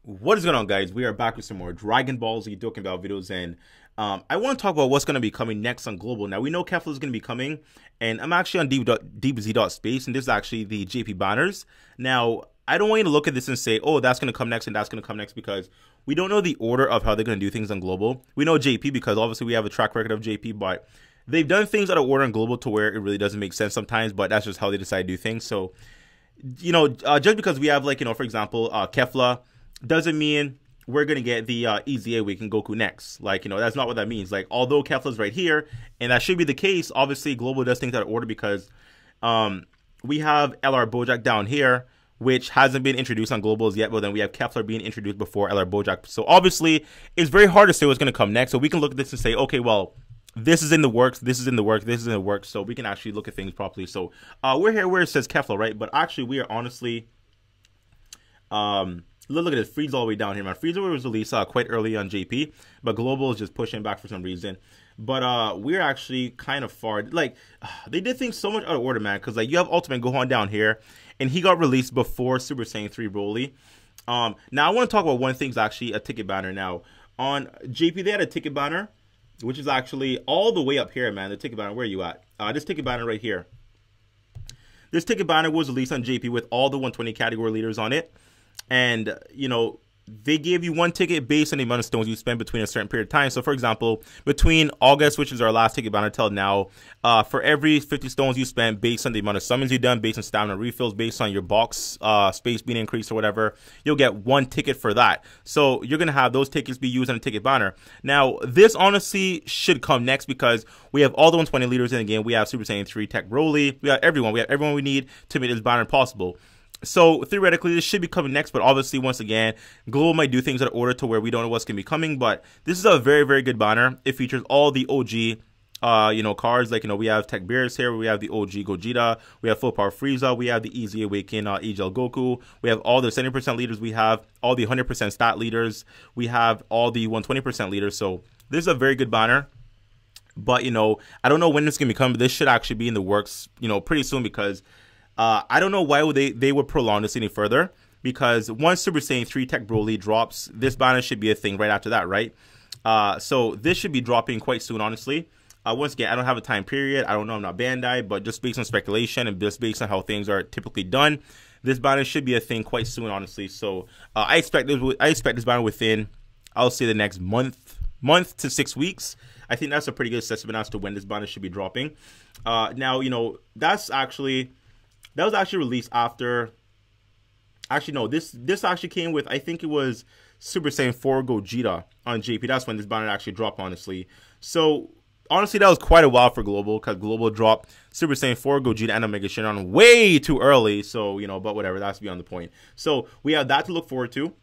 What is going on, guys? We are back with some more Dragon Ball Z Dokkan Battle videos, and I want to talk about what's going to be coming next on Global. Now, we know Kefla is going to be coming, and I'm actually on DBZ.space, and this is actually the JP banners. Now, I don't want you to look at this and say, oh, that's going to come next and that's going to come next, because we don't know the order of how they're going to do things on Global. We know JP because obviously we have a track record of JP, but they've done things out of order on Global to where it really doesn't make sense sometimes, but that's just how they decide to do things. So, you know, just because we have, like, you know, for example, Kefla, doesn't mean we're going to get the EZA Awaken Goku next. Like, you know, that's not what that means. Like, although Kefla's right here, and that should be the case, obviously Global does things out of order because we have LR Bojack down here, which hasn't been introduced on Globals yet, but then we have Kefla being introduced before LR Bojack. So obviously, it's very hard to say what's going to come next. So we can look at this and say, okay, well, this is in the works, this is in the works, this is in the works, so we can actually look at things properly. So we're here where it says Kefla, right? But actually, we are honestly... look at this, Frieza all the way down here, man. Frieza was released quite early on JP, but Global is just pushing back for some reason. But we're actually kind of far. Like, they did things so much out of order, man, because, like, you have Ultimate Gohan down here, and he got released before Super Saiyan 3 Broly. Now, I want to talk about one thing's actually a ticket banner. Now, on JP, they had a ticket banner, which is actually all the way up here, man. The ticket banner, where are you at? This ticket banner right here. This ticket banner was released on JP with all the 120 category leaders on it. And, you know, they gave you one ticket based on the amount of stones you spend between a certain period of time. So, for example, between August, which is our last ticket banner, till now, for every 50 stones you spend based on the amount of summons you've done, based on stamina refills, based on your box space being increased or whatever, you'll get one ticket for that. So you're going to have those tickets be used on a ticket banner. Now, this honestly should come next because we have all the 120 leaders in the game. We have Super Saiyan 3 Tech Broly. We have everyone. We have everyone we need to make this banner possible. So, theoretically, this should be coming next, but obviously, once again, Global might do things out of order to where we don't know what's going to be coming, but this is a very, very good banner. It features all the OG, you know, cards, like, you know, we have Tech Beerus here, we have the OG Gogeta, we have Full Power Frieza, we have the EZ Awaken EGL Goku, we have all the 70% leaders, we have all the 100% stat leaders, we have all the 120% leaders, so this is a very good banner. But, you know, I don't know when it's going to be coming, but this should actually be in the works, you know, pretty soon because... I don't know why they would prolong this any further, because once Super Saiyan 3 Tech Broly drops, this banner should be a thing right after that, right? So this should be dropping quite soon, honestly. Once again, I don't have a time period. I don't know. I'm not Bandai, but just based on speculation and just based on how things are typically done, this banner should be a thing quite soon, honestly. So I expect this banner within, I'll say, the next month to 6 weeks. I think that's a pretty good assessment as to when this banner should be dropping. Now, you know, that was actually released after... Actually, no. This actually came with... I think it was Super Saiyan 4 Gogeta on JP. That's when this banner actually dropped, honestly. So, honestly, that was quite a while for Global, because Global dropped Super Saiyan 4 Gogeta and Omega Shenron way too early. So, you know, but whatever. That's beyond the point. So, we have that to look forward to.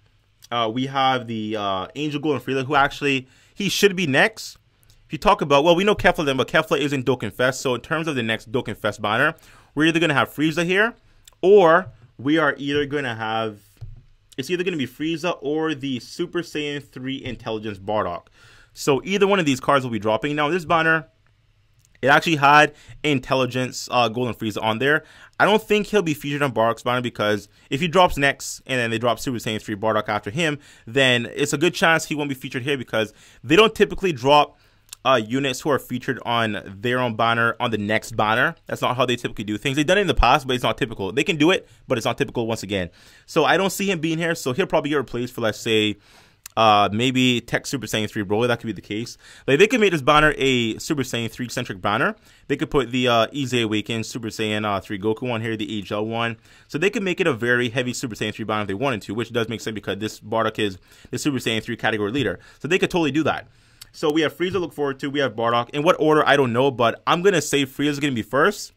We have the Angel Gold and Frieza, who actually... He should be next. If you talk about... Well, we know Kefla then, but Kefla is in Dokkan Fest. So, in terms of the next Dokkan Fest banner... We're either going to have Frieza here, or we are either going to have... It's either going to be Frieza or the Super Saiyan 3 Intelligence Bardock. So either one of these cards will be dropping. Now, this banner, it actually had Intelligence Golden Frieza on there. I don't think he'll be featured on Bardock's banner, because if he drops next and then they drop Super Saiyan 3 Bardock after him, then it's a good chance he won't be featured here, because they don't typically drop... units who are featured on their own banner on the next banner. That's not how they typically do things. They've done it in the past, but it's not typical. They can do it, but it's not typical once again. So I don't see him being here. So he'll probably get replaced for, let's say, maybe Tech Super Saiyan 3 Broly. That could be the case. Like, they could make this banner a Super Saiyan 3 centric banner. They could put the EZ Awaken Super Saiyan 3 Goku on here, the AGL one. So they could make it a very heavy Super Saiyan 3 banner if they wanted to, which does make sense because this Bardock is the Super Saiyan 3 category leader. So they could totally do that. So we have Frieza to look forward to. We have Bardock. In what order, I don't know, but I'm going to say Frieza's going to be first.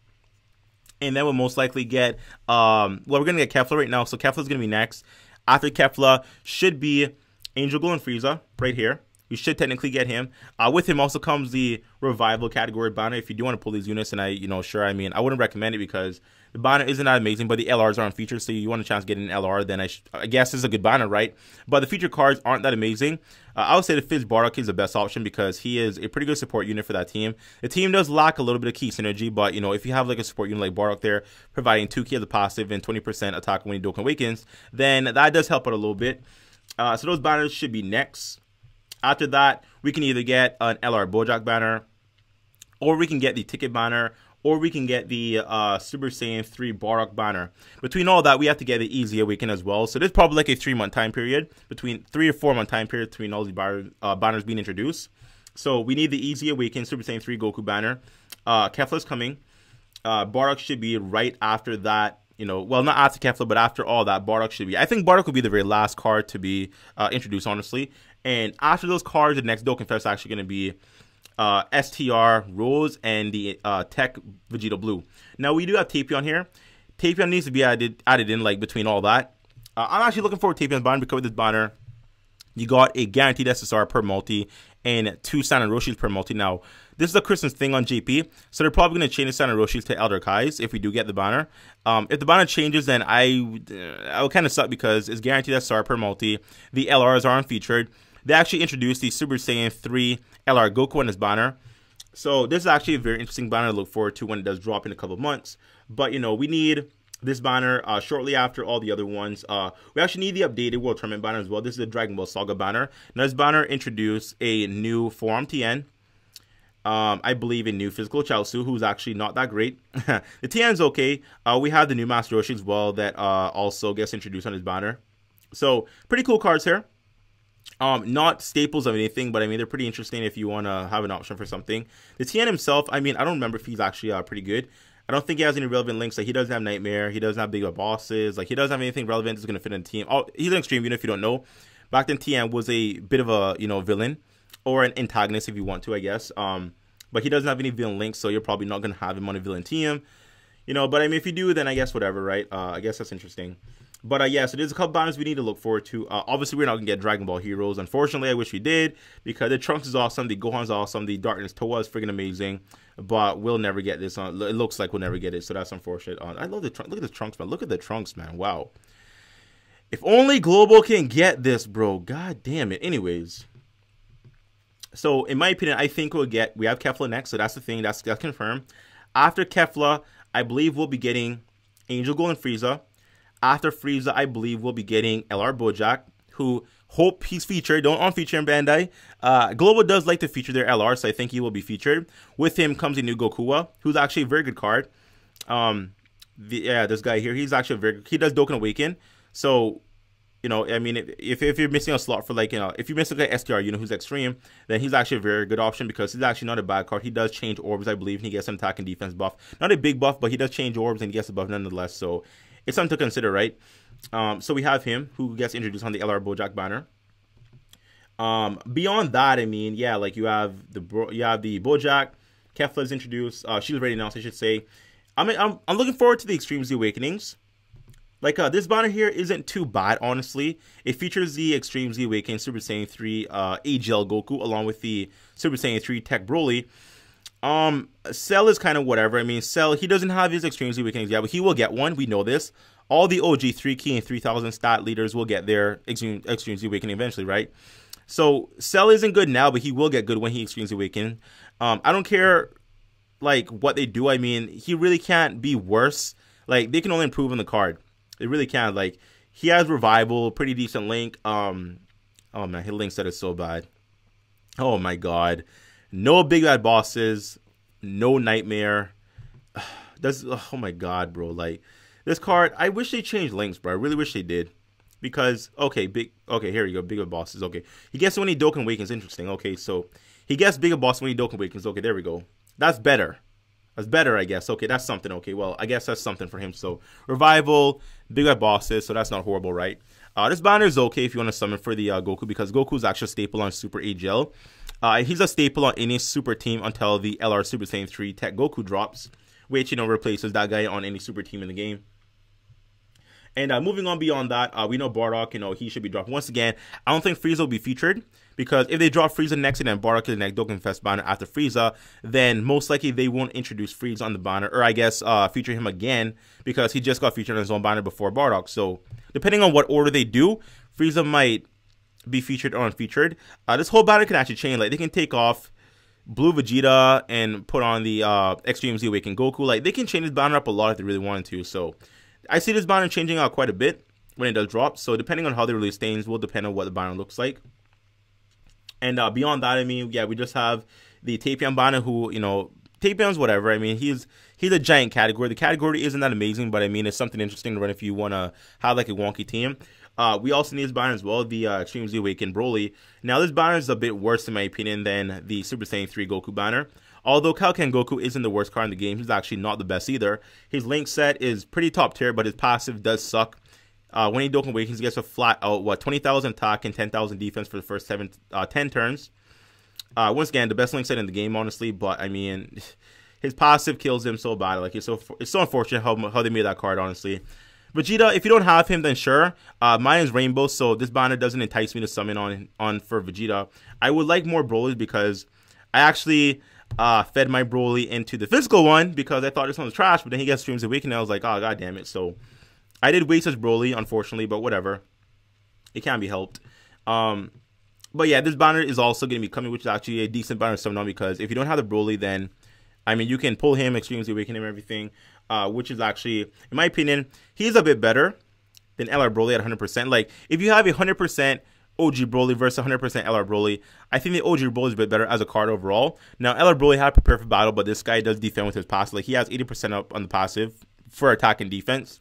And then we'll most likely get, well, we're going to get Kefla right now. So Kefla's going to be next. After Kefla should be Angel Gold and Frieza right here. We should technically get him. With him also comes the Revival category banner. If you do want to pull these units, and I wouldn't recommend it because the banner isn't that amazing, but the LRs aren't featured, so you want a chance to get an LR, then I guess it's a good banner, right? But the featured cards aren't that amazing. I would say the Fizz Bardock is the best option because he is a pretty good support unit for that team. The team does lack a little bit of key synergy, but, you know, if you have like a support unit like Bardock there, providing 2 key of the passive and 20% attack when Dokkan awakens, then that does help out a little bit. So those banners should be next. After that, we can either get an LR Bojack banner, or we can get the ticket banner, or we can get the Super Saiyan 3 Bardock banner. Between all that, we have to get the Easy Awaken as well. So there's probably like a 3-month time period, between 3 or 4 month time period between all these banners being introduced. So we need the Easy Awaken Super Saiyan 3 Goku banner. Kefla's coming. Bardock should be right after that. You know, well, not after Kefla, but after all that, Bardock should be. I think Bardock will be the very last card to be introduced, honestly. And after those cards, the next Dokkan Fest is actually going to be STR Rose and the Tech Vegeta Blue. Now, we do have Tapion here. Tapion needs to be added in, like, between all that. I'm actually looking forward to Tapion's banner, because with this banner, you got a guaranteed SSR per multi and 2 San Roshis per multi. Now, this is a Christmas thing on JP, so they're probably going to change the San Roshis to Elder Kais if we do get the banner. If the banner changes, then I will kind of suck, because it's guaranteed SSR per multi. The LRs are unfeatured. They actually introduced the Super Saiyan 3 LR Goku in this banner. So this is actually a very interesting banner to look forward to when it does drop in a couple of months. But, you know, we need this banner shortly after all the other ones. We actually need the updated World Tournament banner as well. This is the Dragon Ball Saga banner. Now, this banner introduced a new Forearm Tien. I believe a new Physical Chaozu, who's actually not that great. The Tien's okay. We have the new Master Roshi as well that also gets introduced on this banner. So, pretty cool cards here. Not staples of anything, but I mean, they're pretty interesting if you want to have an option for something. The Tien himself, I mean, I don't remember if he's actually pretty good. I don't think he has any relevant links. Like, he doesn't have Nightmare. He doesn't have big bosses. Like, he doesn't have anything relevant that's going to fit in the team. Oh, he's an extreme unit if you don't know. Back then, Tien was a bit of a, you know, villain. Or an antagonist if you want to, I guess. But he doesn't have any villain links, so you're probably not going to have him on a villain team. You know, but I mean, if you do, then I guess whatever, right? I guess that's interesting. But yeah, so there's a couple banners we need to look forward to. Obviously, we're not going to get Dragon Ball Heroes. Unfortunately, I wish we did, because the Trunks is awesome, the Gohan's awesome, the Darkness Toa is freaking amazing. But we'll never get this. It looks like we'll never get it, so that's unfortunate. I love the Trunks. Look at the Trunks, man. Look at the Trunks, man. Wow. If only Global can get this, bro. God damn it. Anyways. So, in my opinion, I think we have Kefla next, so that's the thing. That's confirmed. After Kefla, I believe we'll be getting Angel Gold and Frieza. After Frieza, I believe we'll be getting LR Bojack, who hope he's featured. Don't unfeature him, Bandai. Global does like to feature their LR, so I think he will be featured. With him comes a new Gokua, who's actually a very good card. This guy here, he's actually he does Dokkan Awaken. So, you know, I mean, if you're missing a slot for, like, you know, if you miss like an STR, you know, who's extreme, then he's actually a very good option, because he's actually not a bad card. He does change orbs, I believe, and he gets an attack and defense buff. Not a big buff, but he does change orbs and he gets a buff nonetheless. So it's something to consider, right? So we have him, who gets introduced on the LR Bojack banner. Beyond that, I mean, yeah, like you have the Bojack. Kefla is introduced. She was already announced, I should say. I'm looking forward to the Extreme Z Awakenings. Like, this banner here isn't too bad, honestly. It features the Extreme Z Awakening Super Saiyan 3 AGL Goku, along with the Super Saiyan 3 Tech Broly. Cell is kind of whatever. I mean, Cell, he doesn't have his Extreme Z Awakenings yet, but he will get one. We know this. All the OG 3 key and 3000 stat leaders will get their Extreme Z Awakening eventually, right? So, Cell isn't good now, but he will get good when he Extreme Z Awaken. I don't care, like, what they do. I mean, he really can't be worse. Like, they can only improve on the card. They really can. Like, he has Revival, pretty decent Link. Oh man, his Link set is so bad. Oh my god. No big bad bosses. No Nightmare. Oh my god, bro. Like, this card, I wish they changed Links, bro. I really wish they did. Because, okay, here we go. Bigger bosses. Okay. He gets when he Dokkan Awakens. Interesting. Okay, so he gets bigger boss when he Dokkan Awakens. Okay, there we go. That's better. That's better, I guess. Okay, that's something. Okay, well, I guess that's something for him. So, Revival, bigger bosses, so that's not horrible, right? This banner is okay if you want to summon for the Goku, because Goku is actually a staple on Super AGL. He's a staple on any Super team until the LR Super Saiyan 3 Tech Goku drops, which, you know, replaces that guy on any Super team in the game. And moving on beyond that, we know Bardock, you know, he should be dropped. Once again, I don't think Frieza will be featured, because if they drop Frieza next and then Bardock is the next Dokkan Fest banner after Frieza, then most likely they won't introduce Frieza on the banner, or I guess feature him again, because he just got featured on his own banner before Bardock. So depending on what order they do, Frieza might be featured or unfeatured. This whole banner can actually change. Like, they can take off Blue Vegeta and put on the Extreme Z Awakened Goku. Like, they can change this banner up a lot if they really wanted to. So I see this banner changing out quite a bit. when it does drop. So depending on how they release things will depend on what the banner looks like. And beyond that, I mean, yeah, we just have the Tapion banner, who, you know, Tapion's whatever. I mean, he's a giant category. The category isn't that amazing, but I mean, it's something interesting to run if you want to have like a wonky team. We also need this banner as well, the Extreme Z Awakened Broly. Now, this banner is a bit worse in my opinion than the Super Saiyan 3 Goku banner. Although Kaioken Goku isn't the worst card in the game, he's actually not the best either. His Link set is pretty top tier, but his passive does suck. When he Dokkan Awakens, he gets a flat out, 20,000 attack and 10,000 defense for the first 10 turns. Once again, the best Link set in the game, honestly, but I mean, his passive kills him so bad. Like, it's so unfortunate how they made that card, honestly. Vegeta, if you don't have him, then sure. Mine is Rainbow, so this banner doesn't entice me to summon on for Vegeta. I would like more Broly's because I actually fed my Broly into the physical one because I thought this one was trash, but then he gets Streams Awakening, and I was like, oh, god damn it. So I did waste his Broly, unfortunately, but whatever. It can be helped. But yeah, this banner is also going to be coming, which is actually a decent banner to summon on, because if you don't have the Broly, then, I mean, you can pull him, Extreme Awaken him, everything, which is actually, in my opinion, he's a bit better than LR Broly at 100%. Like, if you have a 100% OG Broly versus 100% LR Broly, I think the OG Broly is a bit better as a card overall. Now, LR Broly had to prepare for battle, but this guy does defend with his passive. Like, he has 80% up on the passive for attack and defense.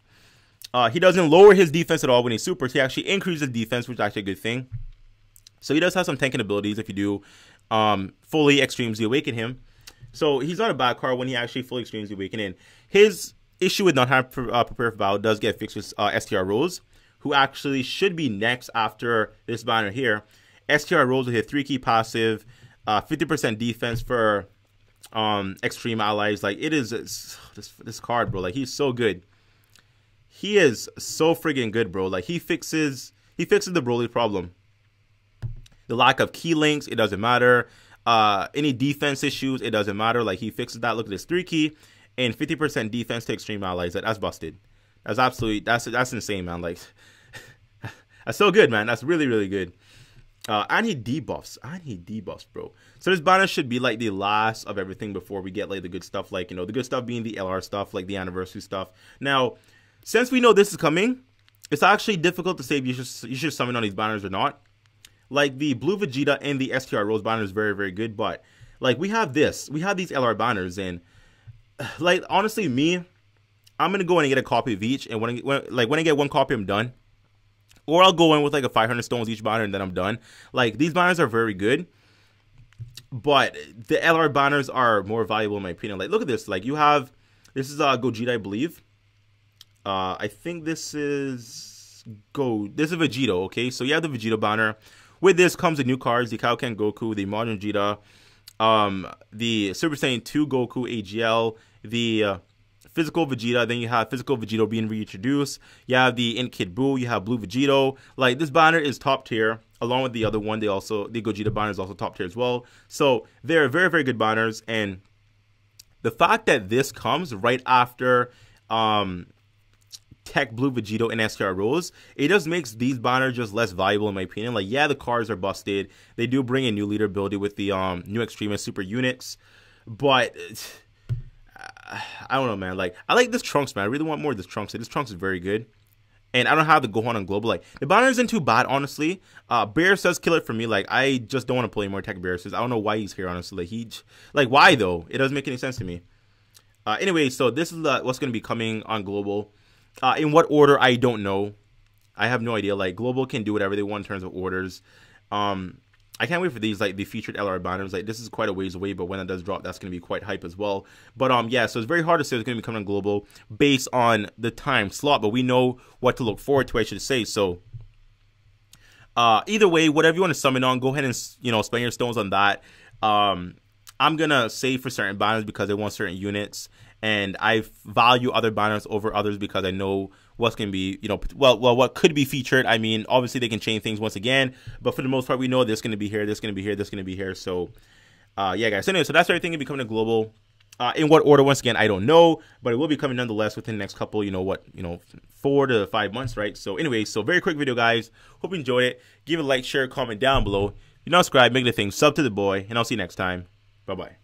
He doesn't lower his defense at all when he supers. He actually increases defense, which is actually a good thing. So he does have some tanking abilities if you do fully Extreme Z Awaken him. So he's not a bad card when he actually fully Extreme Z Awaken in. His issue with not having prepare for battle does get fixed with STR Rose, who actually should be next after this banner here. STR Rose with a 3-key passive, 50% defense for extreme allies. Like, it is this card, bro. Like, he's so good. He is so friggin' good, bro. Like, he fixes the Broly problem. The lack of key links, it doesn't matter. Any defense issues, it doesn't matter. Like, he fixes that. Look at this 3-key and 50% defense to extreme allies. That's busted. That's absolutely, that's insane, man. Like, that's so good, man. That's really, really good. And he debuffs. Bro. So this banner should be like the last of everything before we get like the good stuff. Like, you know, the good stuff being the LR stuff, like the anniversary stuff. Now, since we know this is coming, it's actually difficult to say if you should summon on these banners or not. Like, the Blue Vegeta and the STR Rose banner is very, very good, but like, we have these LR banners, and like, honestly, I'm gonna go in and get a copy of each, and when I get one copy, I'm done. Or I'll go in with like a 500 stones each banner, and then I'm done. Like, these banners are very good, but the LR banners are more valuable in my opinion. Like, look at this. Like, this is Gogeta, I believe. I think this is Vegeta. Okay, so you have the Vegeta banner. With this comes the new cards: the Kaioken Goku, the Modern Vegeta, the Super Saiyan 2 Goku AGL, the Physical Vegeta. Then you have Physical Vegeta being reintroduced. You have the Int Kid Buu. You have Blue Vegeta. Like, this banner is top tier, along with the other one. The Gogeta banner is also top tier as well. So they're very, very good banners. And the fact that this comes right after Tech Blue Vegeta and STR Rose, it just makes these banners just less valuable in my opinion. Like, yeah, the cards are busted. They do bring a new leader ability with the new Extremist Super units, but I don't know, man. Like, I like this Trunks, man. I really want more of this Trunks. This Trunks is very good. And I don't have the Gohan on Global. Like, the banner isn't too bad, honestly. Beerus does kill it for me. Like, I just don't want to play more Tech Beerus. I don't know why he's here, honestly. Like, why though? It doesn't make any sense to me. Anyway, so this is what's going to be coming on Global. In what order, I don't know. I have no idea. Like, Global can do whatever they want in terms of orders. I can't wait for these, like, the featured LR banners. Like, this is quite a ways away, but when it does drop, that's going to be quite hype as well. But, yeah, so it's very hard to say it's going to be coming on Global based on the time slot, but we know what to look forward to, I should say. So, either way, whatever you want to summon on, go ahead and, you know, spend your stones on that. I'm going to save for certain banners because I want certain units. And I value other banners over others because I know what's going to be, you know, well, what could be featured. I mean, obviously they can change things once again, but for the most part, we know this going to be here, this going to be here, this going to be here. So, yeah, guys. So anyway, so that's everything going to be coming to Global. In what order? Once again, I don't know, but it will be coming nonetheless within the next couple, 4 to 5 months, right? So anyway, so very quick video, guys. Hope you enjoyed it. Give it a like, share, comment down below. If you're not subscribed, make it a thing. Sub to the boy, and I'll see you next time. Bye-bye.